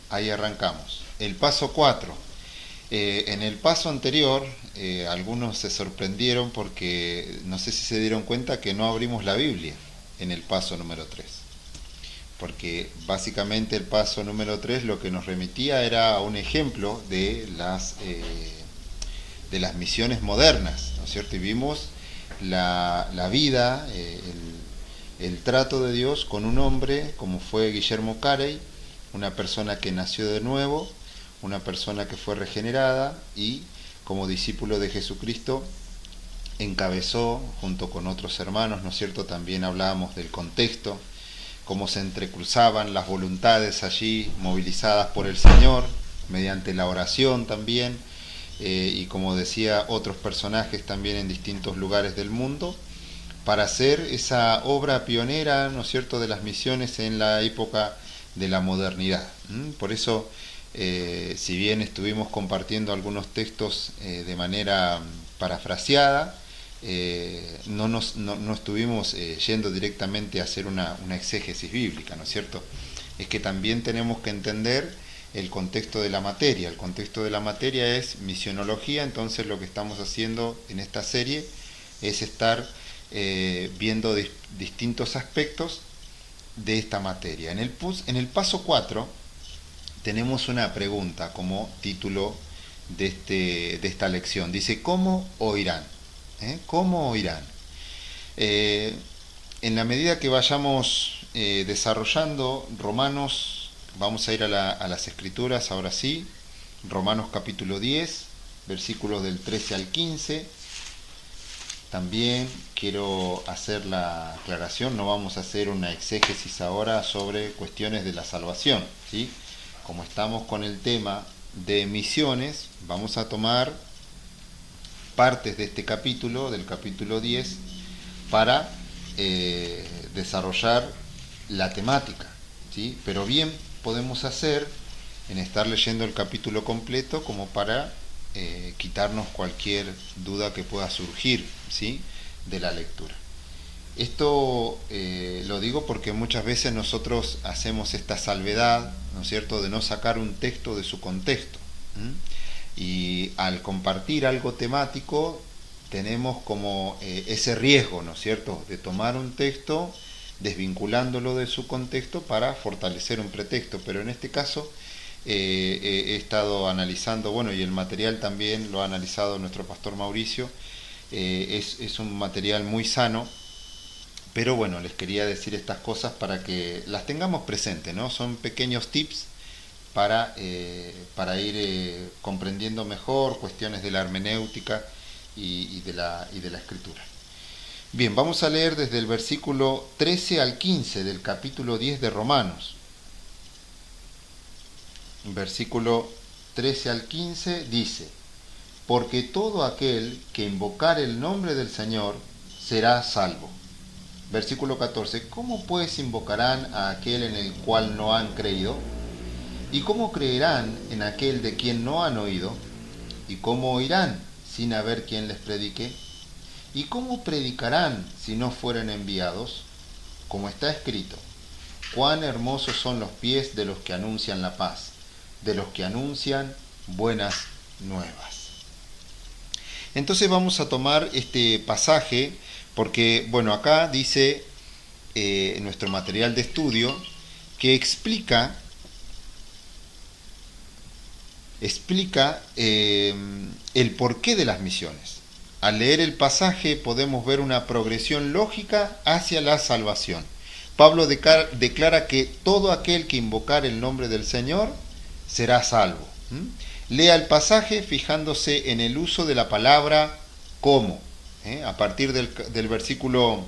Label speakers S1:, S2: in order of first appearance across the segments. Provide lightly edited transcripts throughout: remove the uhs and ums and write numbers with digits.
S1: ahí arrancamos. El paso 4. En el paso anterior, algunos se sorprendieron porque no sé si se dieron cuenta que no abrimos la Biblia en el paso número 3. Porque básicamente el paso número 3 lo que nos remitía era un ejemplo de las misiones modernas, ¿no es cierto? Y vimos la vida, el trato de Dios con un hombre como fue Guillermo Carey, una persona que nació de nuevo, una persona que fue regenerada y como discípulo de Jesucristo encabezó junto con otros hermanos, ¿no es cierto? También hablábamos del contexto, cómo se entrecruzaban las voluntades allí movilizadas por el Señor mediante la oración también, y como decía, otros personajes también en distintos lugares del mundo, para hacer esa obra pionera, ¿no es cierto?, de las misiones en la época de la modernidad. Por eso, si bien estuvimos compartiendo algunos textos de manera parafraseada, no estuvimos yendo directamente a hacer una exégesis bíblica, ¿no es cierto? Es que también tenemos que entender el contexto de la materia. El contexto de la materia es misionología, entonces lo que estamos haciendo en esta serie es estar viendo distintos aspectos de esta materia. En el paso 4 tenemos una pregunta como título de esta lección. Dice, ¿cómo oirán? ¿Cómo oirán? En la medida que vayamos desarrollando Romanos, vamos a ir a las Escrituras ahora sí. Romanos capítulo 10, versículos del 13 al 15. También quiero hacer la aclaración, no vamos a hacer una exégesis ahora sobre cuestiones de la salvación, ¿sí? Como estamos con el tema de misiones, vamos a tomar partes de este capítulo, del capítulo 10, para desarrollar la temática, ¿sí? Pero bien podemos hacer en estar leyendo el capítulo completo como para quitarnos cualquier duda que pueda surgir, ¿sí?, de la lectura. Esto lo digo porque muchas veces nosotros hacemos esta salvedad, ¿no es cierto?, de no sacar un texto de su contexto. Y al compartir algo temático tenemos como ese riesgo, ¿no es cierto?, de tomar un texto desvinculándolo de su contexto para fortalecer un pretexto. Pero en este caso he estado analizando, bueno, y el material también lo ha analizado nuestro pastor Mauricio, es un material muy sano, pero bueno, les quería decir estas cosas para que las tengamos presentes, ¿no? Son pequeños tips para ir comprendiendo mejor cuestiones de la hermenéutica y de la escritura. Bien, vamos a leer desde el versículo 13 al 15 del capítulo 10 de Romanos. Versículo 13 al 15 dice, porque todo aquel que invocare el nombre del Señor será salvo. Versículo 14, ¿cómo pues invocarán a aquel en el cual no han creído? ¿Y cómo creerán en aquel de quien no han oído? ¿Y cómo oirán sin haber quien les predique? ¿Y cómo predicarán si no fueren enviados? Como está escrito, cuán hermosos son los pies de los que anuncian la paz, de los que anuncian buenas nuevas. Entonces vamos a tomar este pasaje porque, bueno, acá dice nuestro material de estudio que explica el porqué de las misiones. Al leer el pasaje podemos ver una progresión lógica hacia la salvación. Pablo declara que todo aquel que invocar el nombre del Señor será salvo. Lea el pasaje fijándose en el uso de la palabra como. A partir del versículo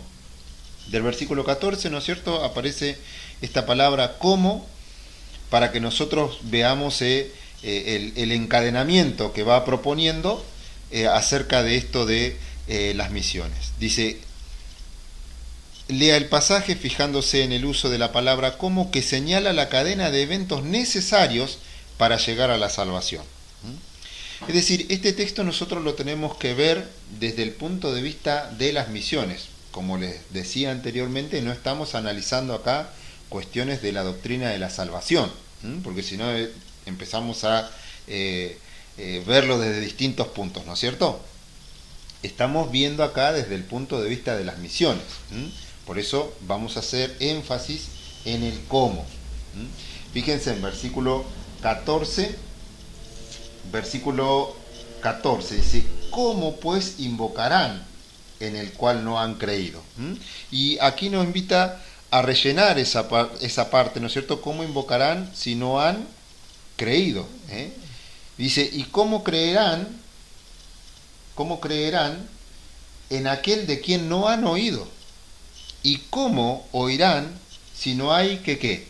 S1: 14, ¿no es cierto?, aparece esta palabra como para que nosotros veamos el encadenamiento que va proponiendo acerca de esto de las misiones. Dice, lea el pasaje fijándose en el uso de la palabra como, que señala la cadena de eventos necesarios para llegar a la salvación. Es decir, este texto nosotros lo tenemos que ver desde el punto de vista de las misiones. Como les decía anteriormente, no estamos analizando acá cuestiones de la doctrina de la salvación, porque si no empezamos a verlo desde distintos puntos, ¿no es cierto? Estamos viendo acá desde el punto de vista de las misiones. Por eso vamos a hacer énfasis en el cómo. Fíjense en versículo 14. Versículo 14 dice: ¿cómo pues invocarán en el cual no han creído? Y aquí nos invita a rellenar esa parte, ¿no es cierto? ¿Cómo invocarán si no han creído? Dice: ¿y cómo creerán en aquel de quien no han oído? ¿Y cómo oirán si no hay ¿qué?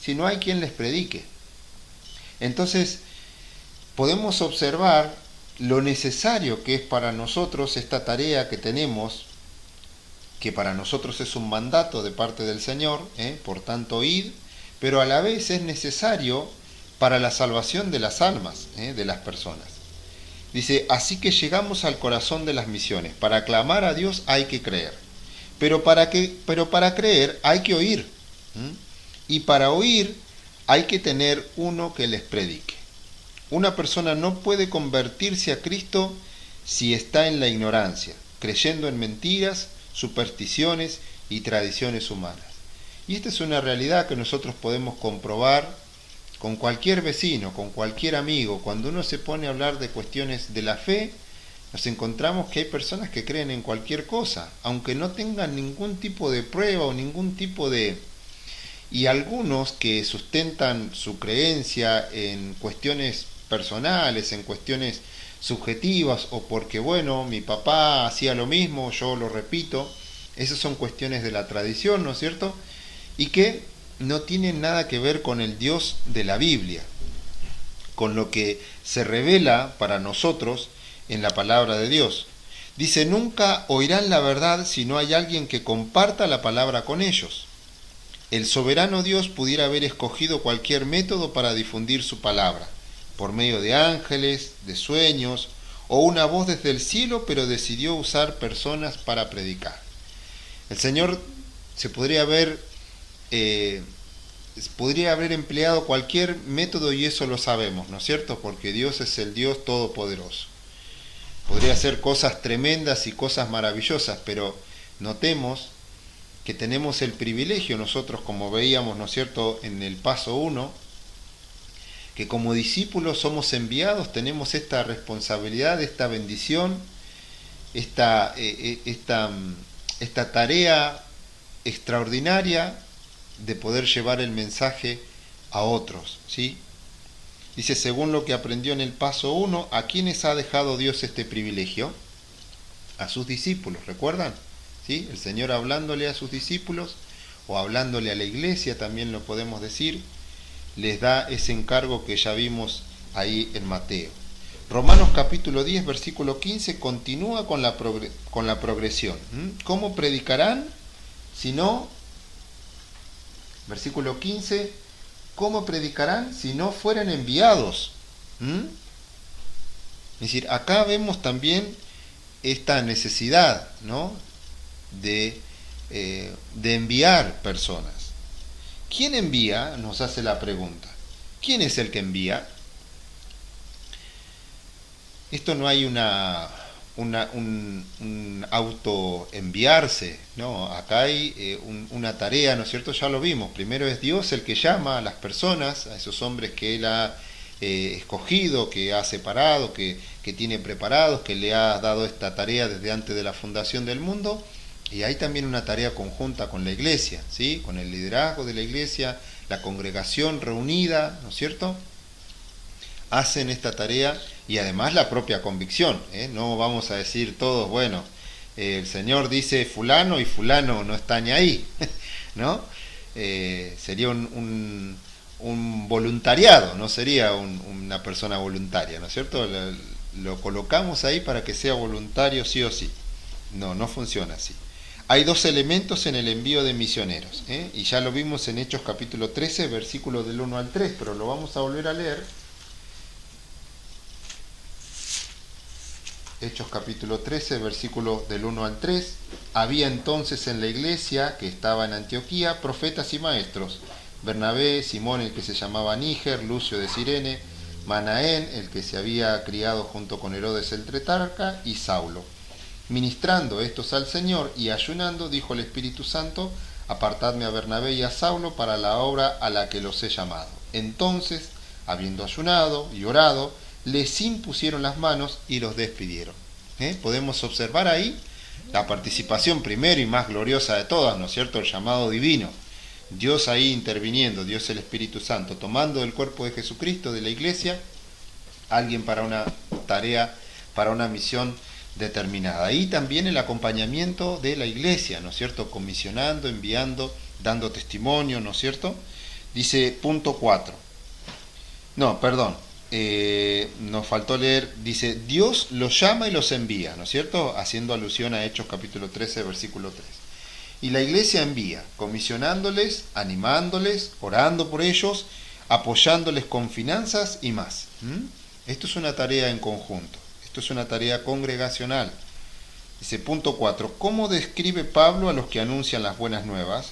S1: Si no hay quien les predique. Entonces, podemos observar lo necesario que es para nosotros esta tarea que tenemos, que para nosotros es un mandato de parte del Señor, por tanto id, pero a la vez es necesario para la salvación de las almas, de las personas. Dice: así que llegamos al corazón de las misiones. Para clamar a Dios hay que creer, pero para creer hay que oír, y para oír hay que tener uno que les predique. Una persona no puede convertirse a Cristo si está en la ignorancia, creyendo en mentiras, supersticiones y tradiciones humanas. Y esta es una realidad que nosotros podemos comprobar con cualquier vecino, con cualquier amigo. Cuando uno se pone a hablar de cuestiones de la fe, nos encontramos que hay personas que creen en cualquier cosa, aunque no tengan ningún tipo de prueba o ningún tipo de... Y algunos que sustentan su creencia en cuestiones personales, en cuestiones subjetivas, o porque, bueno, mi papá hacía lo mismo, yo lo repito. Esas son cuestiones de la tradición, ¿no es cierto? Y que no tienen nada que ver con el Dios de la Biblia, con lo que se revela para nosotros en la palabra de Dios. Dice: nunca oirán la verdad si no hay alguien que comparta la palabra con ellos. El soberano Dios pudiera haber escogido cualquier método para difundir su palabra, por medio de ángeles, de sueños o una voz desde el cielo, pero decidió usar personas para predicar. El Señor se podría haber empleado cualquier método, y eso lo sabemos, ¿no es cierto? Porque Dios es el Dios todopoderoso. Podría hacer cosas tremendas y cosas maravillosas, pero notemos que tenemos el privilegio nosotros, como veíamos, ¿no es cierto?, en el paso 1, que como discípulos somos enviados, tenemos esta responsabilidad, esta bendición, esta tarea extraordinaria de poder llevar el mensaje a otros, ¿sí? Dice: según lo que aprendió en el paso 1, ¿a quiénes ha dejado Dios este privilegio? A sus discípulos, ¿recuerdan? ¿Sí? El Señor hablándole a sus discípulos, o hablándole a la iglesia, también lo podemos decir, les da ese encargo que ya vimos ahí en Mateo. Romanos capítulo 10, versículo 15, continúa con la progresión. ¿Cómo predicarán si no? Versículo 15, ¿cómo predicarán si no fueran enviados? Es decir, acá vemos también esta necesidad, ¿no?, de enviar personas. ¿Quién envía? Nos hace la pregunta. ¿Quién es el que envía? Esto no hay un autoenviarse, ¿no? Acá hay una tarea, ¿no es cierto? Ya lo vimos. Primero es Dios el que llama a las personas, a esos hombres que Él ha escogido, que ha separado, que tiene preparados, que le ha dado esta tarea desde antes de la fundación del mundo. Y hay también una tarea conjunta con la iglesia, ¿sí? Con el liderazgo de la iglesia, la congregación reunida, ¿no es cierto? Hacen esta tarea, y además la propia convicción, no vamos a decir todos, bueno, el Señor dice fulano y fulano no está ni ahí, ¿no? Sería un voluntariado, no sería una persona voluntaria, ¿no es cierto? Lo colocamos ahí para que sea voluntario sí o sí. No funciona así. Hay dos elementos en el envío de misioneros, y ya lo vimos en Hechos capítulo 13, versículos del 1 al 3, pero lo vamos a volver a leer. Hechos capítulo 13, versículos del 1 al 3. Había entonces en la iglesia que estaba en Antioquía profetas y maestros, Bernabé, Simón el que se llamaba Níger, Lucio de Cirene, Manaén el que se había criado junto con Herodes el tetrarca y Saulo. Ministrando estos al Señor y ayunando, dijo el Espíritu Santo: apartadme a Bernabé y a Saulo para la obra a la que los he llamado. Entonces, habiendo ayunado y orado, les impusieron las manos y los despidieron. Podemos observar ahí la participación primero y más gloriosa de todas, ¿no es cierto? El llamado divino. Dios ahí interviniendo, Dios el Espíritu Santo, tomando el cuerpo de Jesucristo, de la iglesia, alguien para una tarea, para una misión determinada. Y también el acompañamiento de la iglesia, ¿no es cierto? Comisionando, enviando, dando testimonio, ¿no es cierto? Dice punto 4. No, perdón. Nos faltó leer, dice, Dios los llama y los envía, ¿no es cierto? Haciendo alusión a Hechos capítulo 13, versículo 3. Y la iglesia envía, comisionándoles, animándoles, orando por ellos, apoyándoles con finanzas y más. Esto es una tarea en conjunto, esto es una tarea congregacional. Dice punto 4, ¿cómo describe Pablo a los que anuncian las buenas nuevas?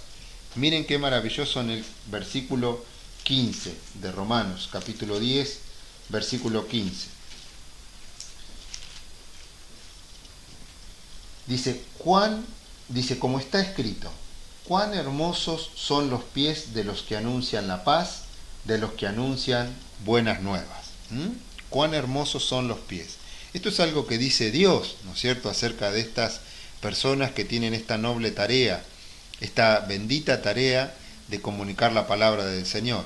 S1: Miren qué maravilloso en el versículo 15 de Romanos, capítulo 10, versículo 15. Dice, como está escrito, cuán hermosos son los pies de los que anuncian la paz, de los que anuncian buenas nuevas. Cuán hermosos son los pies. Esto es algo que dice Dios, ¿no es cierto?, acerca de estas personas que tienen esta noble tarea, esta bendita tarea de comunicar la palabra del Señor.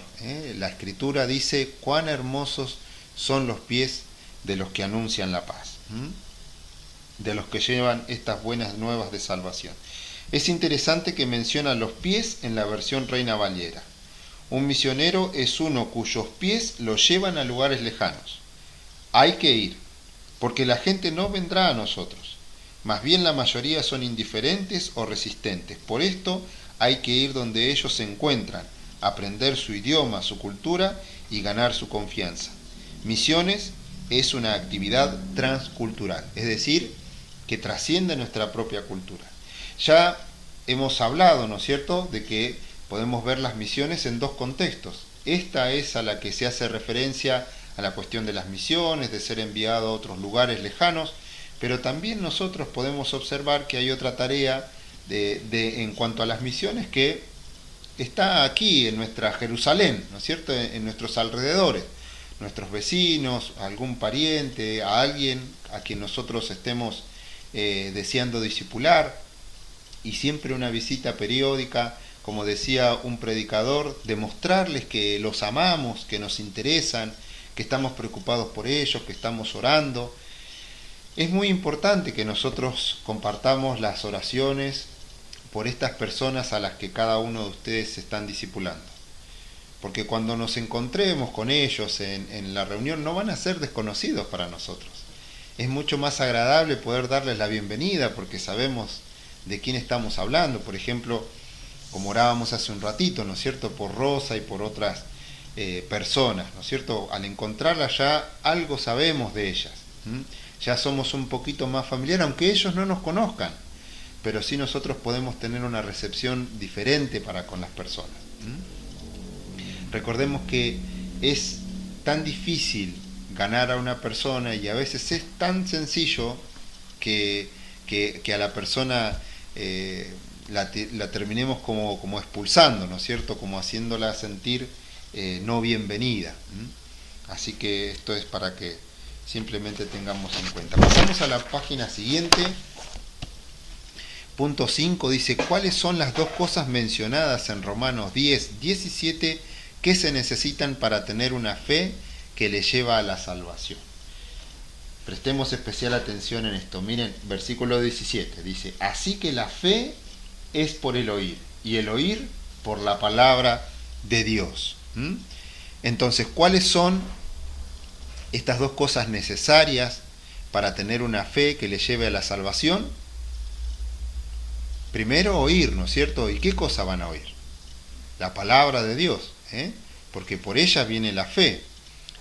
S1: La Escritura dice, cuán hermosos son los pies de los que anuncian la paz, de los que llevan estas buenas nuevas de salvación. Es interesante que menciona los pies en la versión Reina Valera. Un misionero es uno cuyos pies lo llevan a lugares lejanos. Hay que ir, porque la gente no vendrá a nosotros. Más bien la mayoría son indiferentes o resistentes. Por esto hay que ir donde ellos se encuentran, aprender su idioma, su cultura y ganar su confianza. Misiones es una actividad transcultural, es decir, que trasciende nuestra propia cultura. Ya hemos hablado, ¿no es cierto?, de que podemos ver las misiones en dos contextos. Esta es a la que se hace referencia a la cuestión de las misiones, de ser enviado a otros lugares lejanos, pero también nosotros podemos observar que hay otra tarea en cuanto a las misiones que está aquí en nuestra Jerusalén, ¿no es cierto?, en nuestros alrededores, nuestros vecinos, algún pariente, a alguien a quien nosotros estemos deseando discipular, y siempre una visita periódica, como decía un predicador, demostrarles que los amamos, que nos interesan, que estamos preocupados por ellos, que estamos orando. Es muy importante que nosotros compartamos las oraciones por estas personas a las que cada uno de ustedes están discipulando. Porque cuando nos encontremos con ellos en la reunión no van a ser desconocidos para nosotros. Es mucho más agradable poder darles la bienvenida porque sabemos de quién estamos hablando. Por ejemplo, como orábamos hace un ratito, ¿no es cierto?, por Rosa y por otras personas, ¿no es cierto? Al encontrarlas ya algo sabemos de ellas. Ya somos un poquito más familiares, aunque ellos no nos conozcan, pero sí nosotros podemos tener una recepción diferente para con las personas. Recordemos que es tan difícil ganar a una persona y a veces es tan sencillo que a la persona la terminemos como expulsando, ¿no es cierto?, como haciéndola sentir no bienvenida. Así que esto es para que simplemente tengamos en cuenta. Pasamos a la página siguiente. Punto 5 dice, ¿cuáles son las dos cosas mencionadas en Romanos 10, 17 que se necesitan para tener una fe que le lleva a la salvación? Prestemos especial atención en esto. Miren, versículo 17 dice, así que la fe es por el oír, y el oír por la palabra de Dios. Entonces, ¿cuáles son estas dos cosas necesarias para tener una fe que le lleve a la salvación? Primero, oír, ¿no es cierto? ¿Y qué cosa van a oír? La palabra de Dios, porque por ella viene la fe.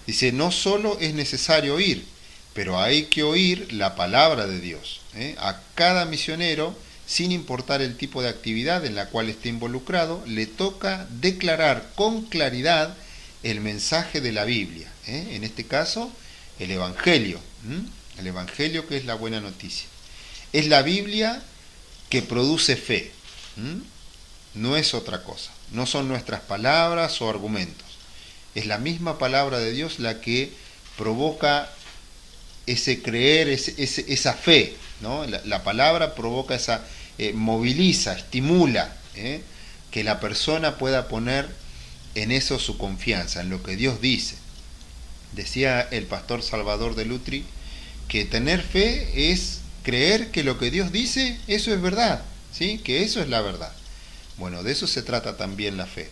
S1: Dice, no solo es necesario oír, pero hay que oír la palabra de Dios. A cada misionero sin importar el tipo de actividad en la cual esté involucrado, le toca declarar con claridad el mensaje de la Biblia, en este caso el Evangelio, el Evangelio, que es la buena noticia. Es la Biblia que produce fe, no es otra cosa, no son nuestras palabras o argumentos, es la misma palabra de Dios la que provoca ese creer, esa fe, ¿no? La palabra provoca esa, moviliza, estimula, que la persona pueda poner en eso su confianza, en lo que Dios dice. Decía el pastor Salvador de Lutri que tener fe es creer que lo que Dios dice, eso es verdad, ¿sí? Que eso es la verdad. Bueno, de eso se trata también la fe.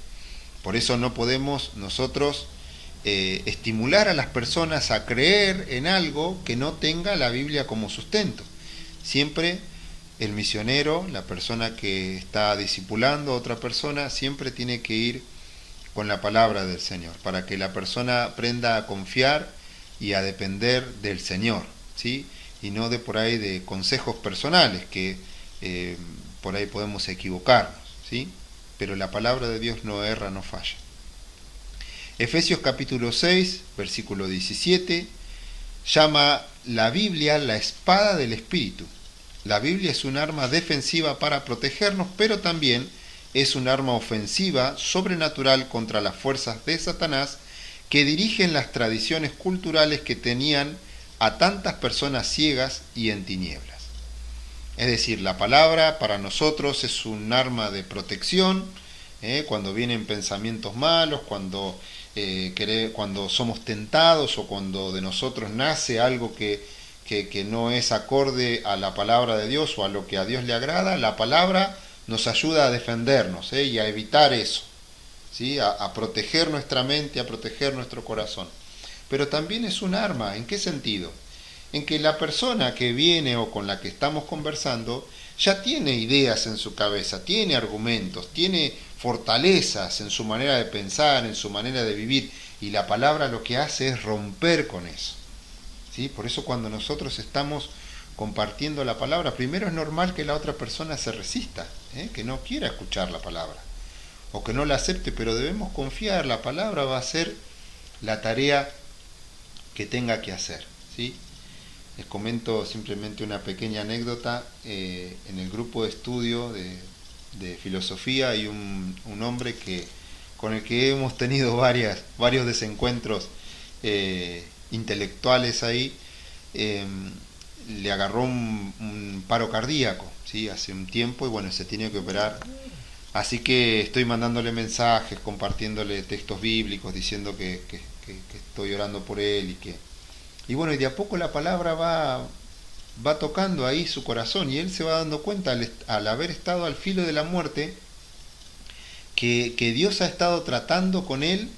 S1: Por eso no podemos nosotros estimular a las personas a creer en algo que no tenga la Biblia como sustento. Siempre el misionero, la persona que está discipulando a otra persona, siempre tiene que ir con la palabra del Señor, para que la persona aprenda a confiar y a depender del Señor, ¿sí? Y no de por ahí de consejos personales, que por ahí podemos equivocarnos, ¿sí? Pero la palabra de Dios no erra, no falla. Efesios capítulo 6, versículo 17, llama la Biblia la espada del Espíritu. La Biblia es un arma defensiva para protegernos, pero también es un arma ofensiva sobrenatural contra las fuerzas de Satanás que dirigen las tradiciones culturales que tenían a tantas personas ciegas y en tinieblas. Es decir, la palabra para nosotros es un arma de protección, cuando vienen pensamientos malos, cuando somos tentados o cuando de nosotros nace algo que no es acorde a la palabra de Dios o a lo que a Dios le agrada, la palabra nos ayuda a defendernos, y a evitar eso, ¿sí? A proteger nuestra mente, a proteger nuestro corazón. Pero también es un arma, ¿en qué sentido? En que la persona que viene o con la que estamos conversando ya tiene ideas en su cabeza, tiene argumentos, tiene fortalezas en su manera de pensar, en su manera de vivir, y la palabra lo que hace es romper con eso, ¿sí? Por eso cuando nosotros estamos compartiendo la palabra, primero es normal que la otra persona se resista, que no quiera escuchar la palabra o que no la acepte, pero debemos confiar, la palabra va a hacer la tarea que tenga que hacer, ¿sí? Les comento simplemente una pequeña anécdota. En el grupo de estudio de filosofía hay un hombre con el que hemos tenido varios desencuentros intelectuales ahí. Le agarró un paro cardíaco, ¿sí? Hace un tiempo, y bueno, se tiene que operar. Así que estoy mandándole mensajes, compartiéndole textos bíblicos, diciendo que estoy orando por él y bueno, y de a poco la palabra va tocando ahí su corazón, y él se va dando cuenta al haber estado al filo de la muerte que Dios ha estado tratando con él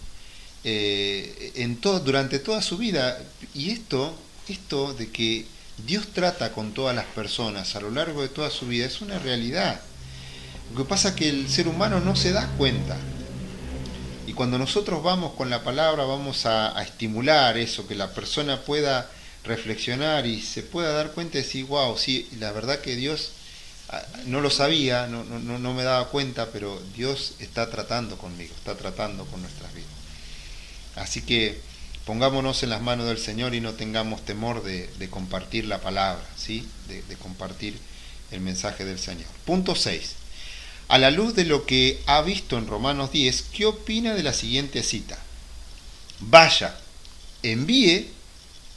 S1: durante toda su vida. Y esto de que Dios trata con todas las personas a lo largo de toda su vida es una realidad. Lo que pasa es que el ser humano no se da cuenta. Y cuando nosotros vamos con la palabra, vamos a estimular eso, que la persona pueda reflexionar y se pueda dar cuenta y decir, wow, sí, la verdad que Dios, no lo sabía, no me daba cuenta, pero Dios está tratando conmigo, está tratando con nuestras vidas. Así que pongámonos en las manos del Señor y no tengamos temor de compartir la palabra, ¿sí? De compartir el mensaje del Señor. Punto 6. A la luz de lo que ha visto en Romanos 10, ¿qué opina de la siguiente cita? Vaya, envíe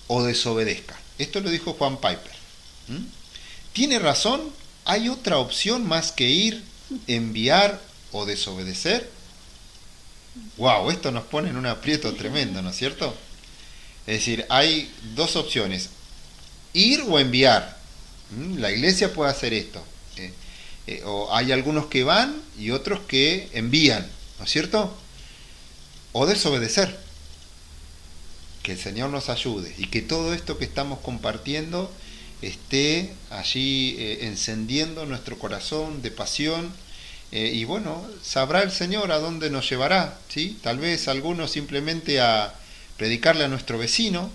S1: o desobedezca. Esto lo dijo Juan Piper. ¿Tiene razón? ¿Hay otra opción más que ir, enviar o desobedecer? Wow, esto nos pone en un aprieto tremendo, ¿no es cierto? Es decir, hay dos opciones, ir o enviar. La iglesia puede hacer esto. O hay algunos que van y otros que envían, ¿no es cierto? O desobedecer. Que el Señor nos ayude y que todo esto que estamos compartiendo esté allí encendiendo nuestro corazón de pasión, y bueno, sabrá el Señor a dónde nos llevará, ¿sí? Tal vez algunos simplemente a predicarle a nuestro vecino,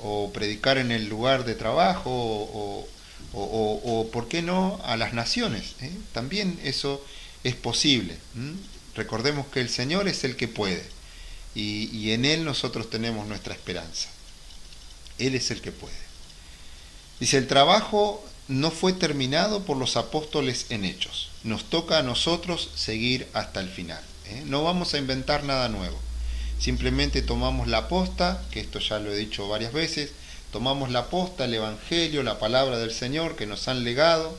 S1: o predicar en el lugar de trabajo, o ¿por qué no a las naciones? También eso es posible. Recordemos que el Señor es el que puede, y en Él nosotros tenemos nuestra esperanza. Él es el que puede. Dice, el trabajo no fue terminado por los apóstoles en Hechos. Nos toca a nosotros seguir hasta el final. No vamos a inventar nada nuevo. Simplemente tomamos la posta, que esto ya lo he dicho varias veces, tomamos la posta, el Evangelio, la palabra del Señor que nos han legado,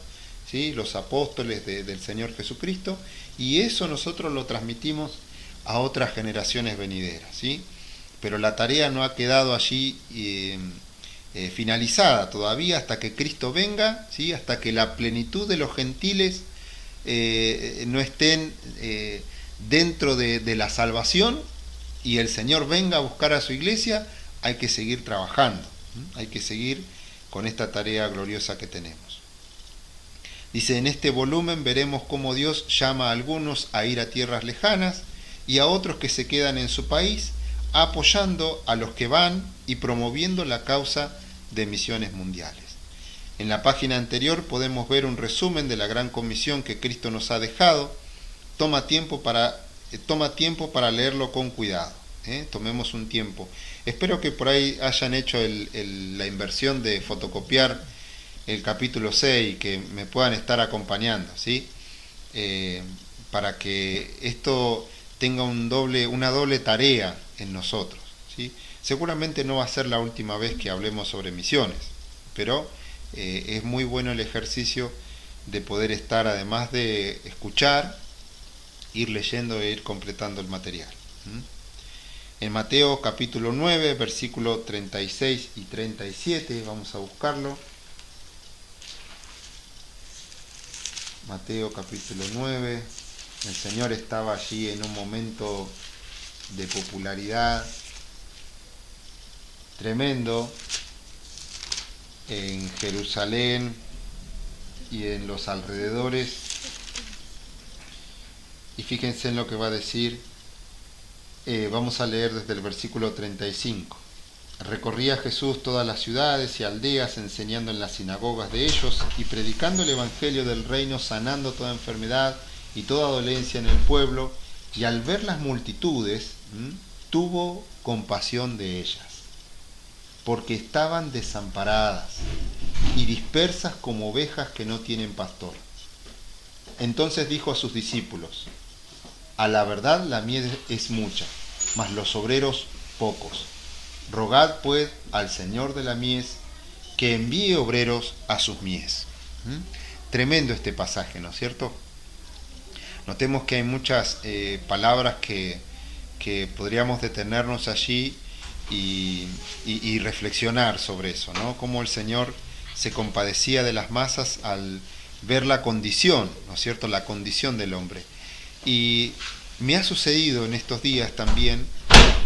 S1: ¿sí?, los apóstoles del Señor Jesucristo, y eso nosotros lo transmitimos a otras generaciones venideras, ¿sí? Pero la tarea no ha quedado allí finalizada todavía hasta que Cristo venga, ¿sí?, hasta que la plenitud de los gentiles no estén dentro de la salvación y el Señor venga a buscar a su iglesia. Hay que seguir trabajando, hay que seguir con esta tarea gloriosa que tenemos. Dice, en este volumen veremos cómo Dios llama a algunos a ir a tierras lejanas y a otros que se quedan en su país, apoyando a los que van y promoviendo la causa de misiones mundiales. En la página anterior podemos ver un resumen de la gran comisión que Cristo nos ha dejado. Toma tiempo para leerlo con cuidado. Tomemos un tiempo. Espero que por ahí hayan hecho la inversión de fotocopiar el capítulo 6, que me puedan estar acompañando, ¿sí? Para que esto tenga una doble tarea en nosotros, ¿sí? Seguramente no va a ser la última vez que hablemos sobre misiones, pero es muy bueno el ejercicio de poder estar, además de escuchar, ir leyendo e ir completando el material. En Mateo capítulo 9, versículo 36 y 37, vamos a buscarlo. Mateo capítulo 9, el Señor estaba allí en un momento de popularidad tremendo en Jerusalén y en los alrededores. Y fíjense en lo que va a decir. Vamos a leer desde el versículo 35. Recorría Jesús todas las ciudades y aldeas, enseñando en las sinagogas de ellos y predicando el evangelio del reino, sanando toda enfermedad y toda dolencia en el pueblo, y al ver las multitudes, tuvo compasión de ellas, porque estaban desamparadas y dispersas como ovejas que no tienen pastor. Entonces dijo a sus discípulos, a la verdad la mies es mucha, mas los obreros pocos. Rogad pues al Señor de la mies que envíe obreros a sus mies. Tremendo este pasaje, ¿no es cierto? Notemos que hay muchas palabras que podríamos detenernos allí y reflexionar sobre eso, ¿no? Cómo el Señor se compadecía de las masas al ver la condición, ¿no es cierto?, la condición del hombre. Y me ha sucedido en estos días también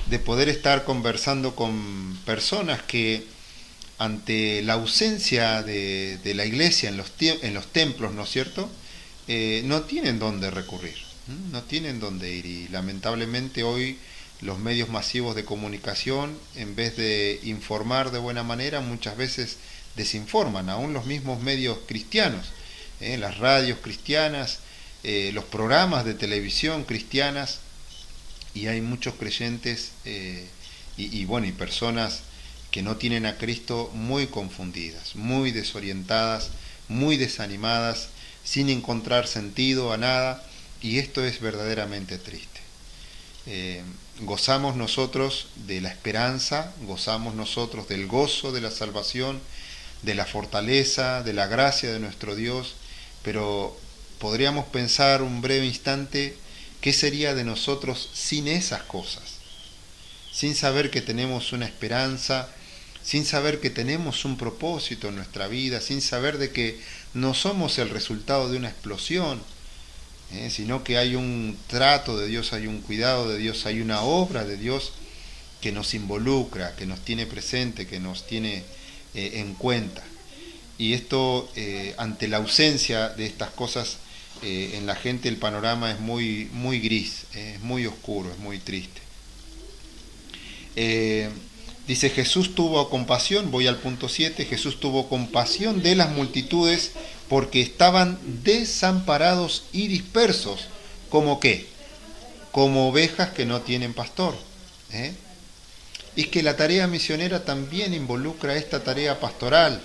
S1: de poder estar conversando con personas que ante la ausencia de la iglesia en los templos, ¿no es cierto?, no tienen dónde recurrir, no tienen dónde ir, y lamentablemente hoy los medios masivos de comunicación, en vez de informar de buena manera, muchas veces desinforman, aún los mismos medios cristianos, las radios cristianas, los programas de televisión cristianas, y hay muchos creyentes y personas que no tienen a Cristo muy confundidas, muy desorientadas, muy desanimadas, sin encontrar sentido a nada, y esto es verdaderamente triste. Gozamos nosotros de la esperanza, gozamos nosotros del gozo de la salvación, de la fortaleza, de la gracia de nuestro Dios, pero podríamos pensar un breve instante qué sería de nosotros sin esas cosas, sin saber que tenemos una esperanza, sin saber que tenemos un propósito en nuestra vida, sin saber de que no somos el resultado de una explosión, sino que hay un trato de Dios, hay un cuidado de Dios, hay una obra de Dios que nos involucra, que nos tiene presente, que nos tiene en cuenta. Y esto, ante la ausencia de estas cosas, en la gente el panorama es muy, muy gris, es muy oscuro, es muy triste. Dice, Jesús tuvo compasión, voy al punto 7, Jesús tuvo compasión de las multitudes porque estaban desamparados y dispersos. ¿Como qué? Como ovejas que no tienen pastor. Y es que la tarea misionera también involucra esta tarea pastoral,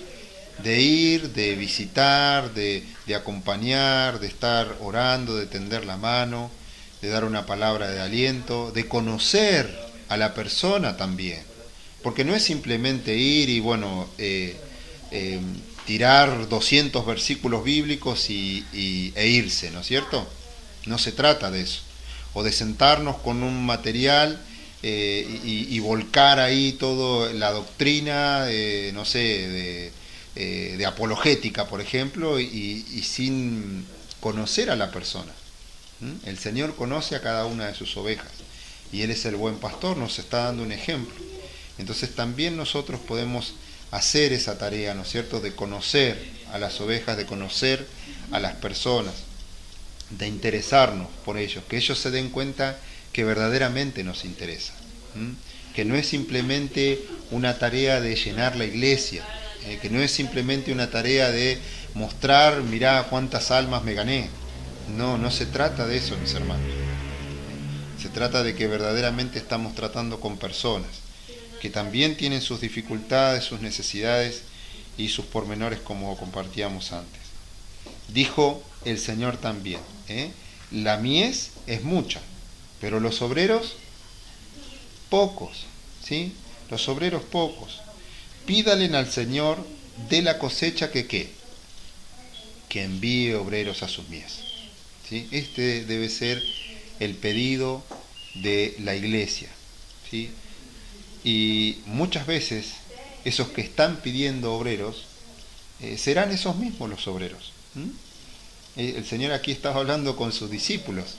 S1: de ir, de visitar, de acompañar, de estar orando, de tender la mano, de dar una palabra de aliento, de conocer a la persona también. Porque no es simplemente ir y, tirar 200 versículos bíblicos e irse, ¿no es cierto? No se trata de eso. O de sentarnos con un material y volcar ahí toda la doctrina, de apologética, por ejemplo, y sin conocer a la persona. El Señor conoce a cada una de sus ovejas y Él es el buen pastor, nos está dando un ejemplo. Entonces también nosotros podemos hacer esa tarea, ¿no es cierto?, de conocer a las ovejas, de conocer a las personas, de interesarnos por ellos, que ellos se den cuenta que verdaderamente nos interesa, que no es simplemente una tarea de llenar la iglesia, que no es simplemente una tarea de mostrar, mirá cuántas almas me gané. No se trata de eso, mis hermanos. Se trata de que verdaderamente estamos tratando con personas que también tienen sus dificultades, sus necesidades y sus pormenores, como compartíamos antes. Dijo el Señor también, la mies es mucha, pero los obreros pocos, ¿sí? Los obreros pocos. Pídalen al Señor de la cosecha que envíe obreros a sus mies. ¿Sí? Este debe ser el pedido de la iglesia, ¿sí? Y muchas veces esos que están pidiendo obreros serán esos mismos los obreros. El Señor aquí estaba hablando con sus discípulos,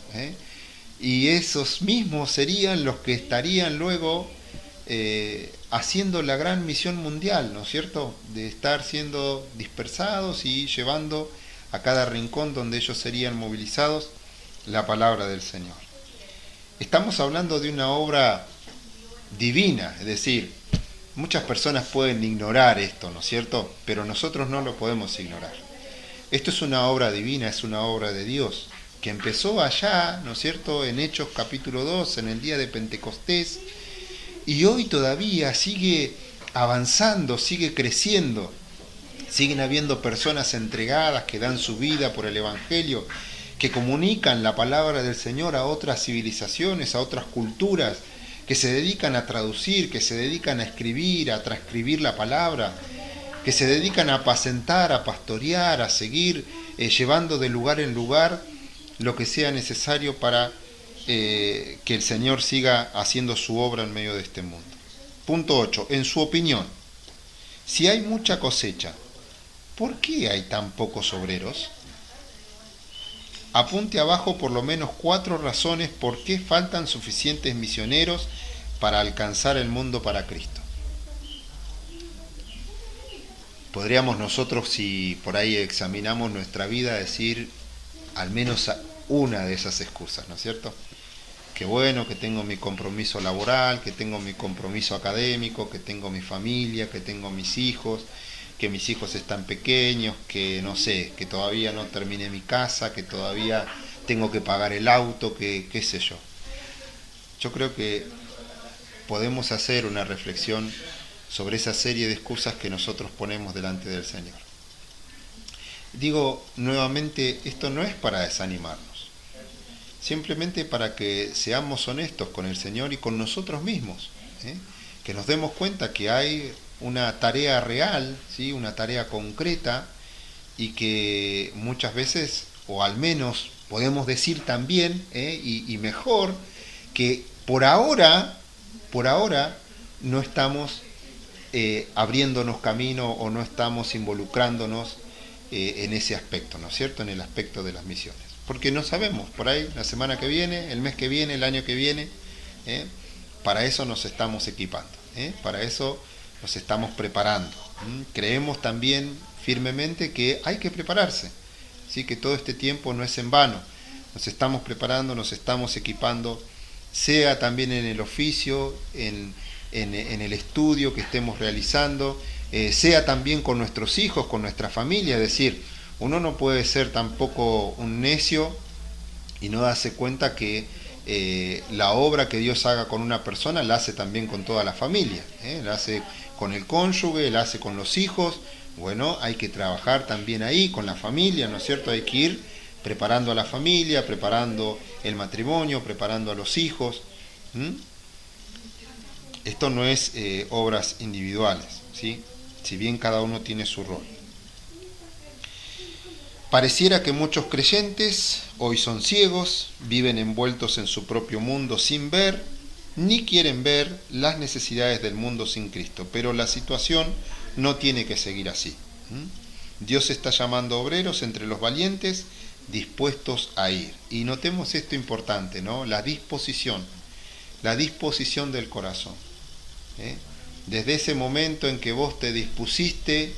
S1: y esos mismos serían los que estarían luego haciendo la gran misión mundial, ¿no es cierto?, de estar siendo dispersados y llevando a cada rincón donde ellos serían movilizados la palabra del Señor. Estamos hablando de una obra divina, es decir, muchas personas pueden ignorar esto, ¿no es cierto?, pero nosotros no lo podemos ignorar. Esto es una obra divina, es una obra de Dios, que empezó allá, ¿no es cierto?, en Hechos capítulo 2, en el día de Pentecostés, y hoy todavía sigue avanzando, sigue creciendo. Siguen habiendo personas entregadas que dan su vida por el Evangelio, que comunican la palabra del Señor a otras civilizaciones, a otras culturas, que se dedican a traducir, que se dedican a escribir, a transcribir la palabra, que se dedican a apacentar, a pastorear, a seguir llevando de lugar en lugar lo que sea necesario para que el Señor siga haciendo su obra en medio de este mundo. Punto 8. En su opinión, si hay mucha cosecha, ¿por qué hay tan pocos obreros? Apunte abajo por lo menos 4 razones por qué faltan suficientes misioneros para alcanzar el mundo para Cristo. Podríamos nosotros, si por ahí examinamos nuestra vida, decir al menos una de esas excusas, ¿no es cierto? Que bueno, que tengo mi compromiso laboral, que tengo mi compromiso académico, que tengo mi familia, que tengo mis hijos, que mis hijos están pequeños, que no sé, que todavía no terminé mi casa, que todavía tengo que pagar el auto, que qué sé yo. Yo creo que podemos hacer una reflexión sobre esa serie de excusas que nosotros ponemos delante del Señor. Digo nuevamente, esto no es para desanimarnos, simplemente para que seamos honestos con el Señor y con nosotros mismos, que nos demos cuenta que hay una tarea real, ¿sí?, una tarea concreta, y que muchas veces, o al menos podemos decir también, y mejor, que por ahora no estamos abriéndonos camino o no estamos involucrándonos en ese aspecto, ¿no es cierto?, en el aspecto de las misiones. Porque no sabemos, por ahí, la semana que viene, el mes que viene, el año que viene, para eso nos estamos equipando, para eso nos estamos preparando. Creemos también firmemente que hay que prepararse, ¿sí?, que todo este tiempo no es en vano. Nos estamos preparando, nos estamos equipando, sea también en el oficio, en en el estudio que estemos realizando, sea también con nuestros hijos, con nuestra familia. Es decir, uno no puede ser tampoco un necio y no darse cuenta que la obra que Dios haga con una persona la hace también con toda la familia, la hace con el cónyuge, la hace con los hijos. Bueno, hay que trabajar también ahí con la familia, ¿no es cierto? Hay que ir preparando a la familia, preparando el matrimonio, preparando a los hijos. Esto no es obras individuales, ¿sí? Si bien cada uno tiene su rol. Pareciera que muchos creyentes hoy son ciegos, viven envueltos en su propio mundo sin ver, ni quieren ver las necesidades del mundo sin Cristo. Pero la situación no tiene que seguir así. Dios está llamando obreros entre los valientes, dispuestos a ir. Y notemos esto importante, ¿no? La disposición del corazón. Desde ese momento en que vos te dispusiste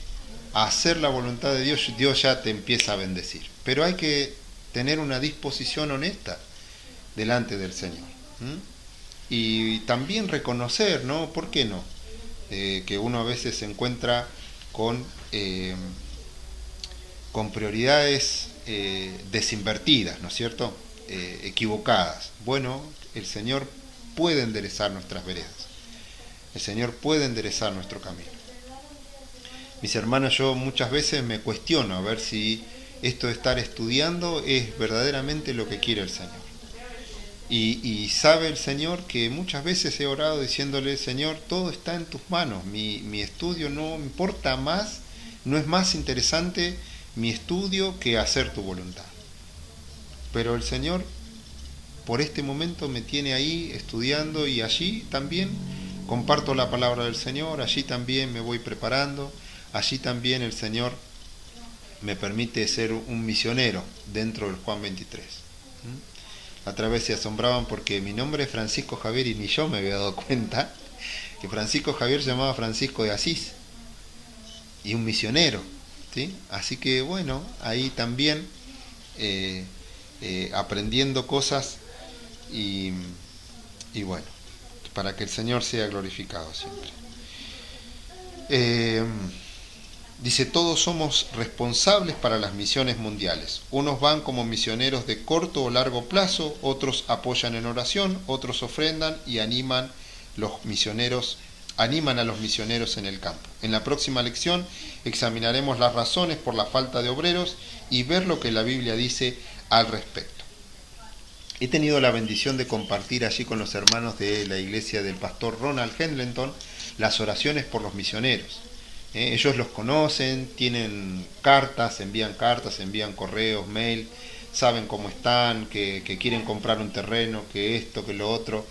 S1: a hacer la voluntad de Dios, Dios ya te empieza a bendecir. Pero hay que tener una disposición honesta delante del Señor. Y también reconocer, ¿no? ¿Por qué no? Que uno a veces se encuentra con prioridades desinvertidas, ¿no es cierto? Equivocadas. Bueno, el Señor puede enderezar nuestras veredas. El Señor puede enderezar nuestro camino. Mis hermanos, yo muchas veces me cuestiono a ver si esto de estar estudiando es verdaderamente lo que quiere el Señor. Y sabe el Señor que muchas veces he orado diciéndole: Señor, todo está en tus manos, mi estudio no importa más, no es más interesante mi estudio que hacer tu voluntad. Pero el Señor por este momento me tiene ahí estudiando, y allí también comparto la palabra del Señor, allí también me voy preparando, allí también el Señor me permite ser un misionero dentro del Juan 23. La otra vez se asombraban porque mi nombre es Francisco Javier y ni yo me había dado cuenta que Francisco Javier se llamaba Francisco de Asís y un misionero, ¿sí? Así que bueno, ahí también aprendiendo cosas y bueno, para que el Señor sea glorificado siempre. Dice: todos somos responsables para las misiones mundiales. Unos van como misioneros de corto o largo plazo, otros apoyan en oración, otros ofrendan y animan a los misioneros en el campo. En la próxima lección examinaremos las razones por la falta de obreros y ver lo que la Biblia dice al respecto. He tenido la bendición de compartir allí con los hermanos de la iglesia del pastor Ronald Hendleton las oraciones por los misioneros. Ellos los conocen, tienen cartas, envían correos, mail, saben cómo están, que quieren comprar un terreno, que esto, que lo otro.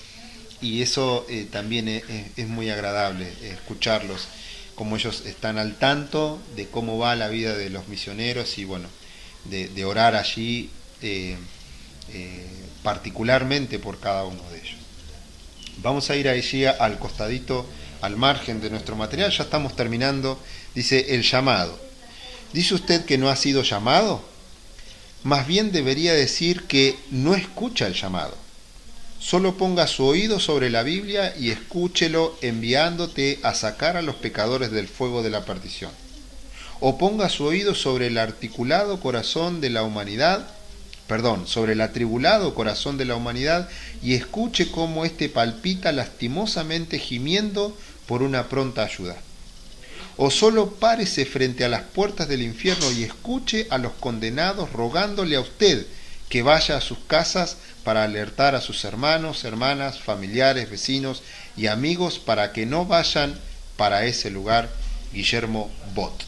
S1: Y eso también es muy agradable escucharlos, como ellos están al tanto de cómo va la vida de los misioneros y bueno, de orar allí particularmente por cada uno de ellos. Vamos a ir allí al costadito, al margen de nuestro material, ya estamos terminando. Dice: el llamado. ¿Dice usted que no ha sido llamado? Más bien debería decir que no escucha el llamado. Solo ponga su oído sobre la Biblia y escúchelo, enviándote a sacar a los pecadores del fuego de la perdición. O ponga su oído sobre el atribulado corazón de la humanidad y escuche cómo éste palpita lastimosamente gimiendo por una pronta ayuda. O solo párese frente a las puertas del infierno y escuche a los condenados rogándole a usted que vaya a sus casas para alertar a sus hermanos, hermanas, familiares, vecinos y amigos para que no vayan para ese lugar. Guillermo Bott.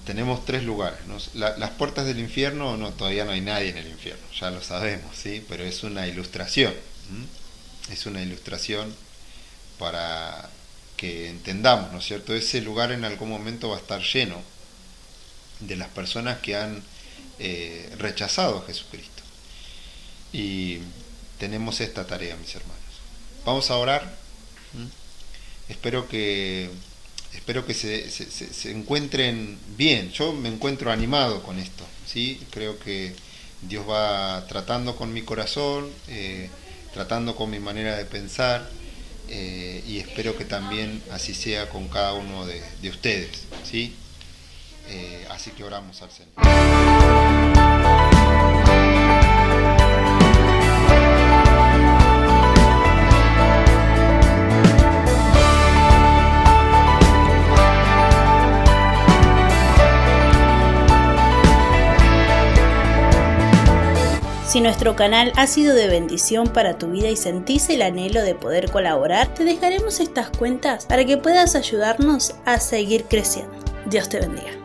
S1: Tenemos 3 lugares, ¿no? Las puertas del infierno, no, todavía no hay nadie en el infierno, ya lo sabemos, ¿sí? Pero es una ilustración. Es una ilustración para que entendamos, ¿no es cierto? Ese lugar en algún momento va a estar lleno de las personas que han rechazado a Jesucristo. Y tenemos esta tarea, mis hermanos. Vamos a orar. Espero que se encuentren bien. Yo me encuentro animado con esto, ¿sí? Creo que Dios va tratando con mi corazón, tratando con mi manera de pensar, y espero que también así sea con cada uno de ustedes, ¿sí? Así que oramos al Señor.
S2: Si nuestro canal ha sido de bendición para tu vida y sentís el anhelo de poder colaborar, te dejaremos estas cuentas para que puedas ayudarnos a seguir creciendo. Dios te bendiga.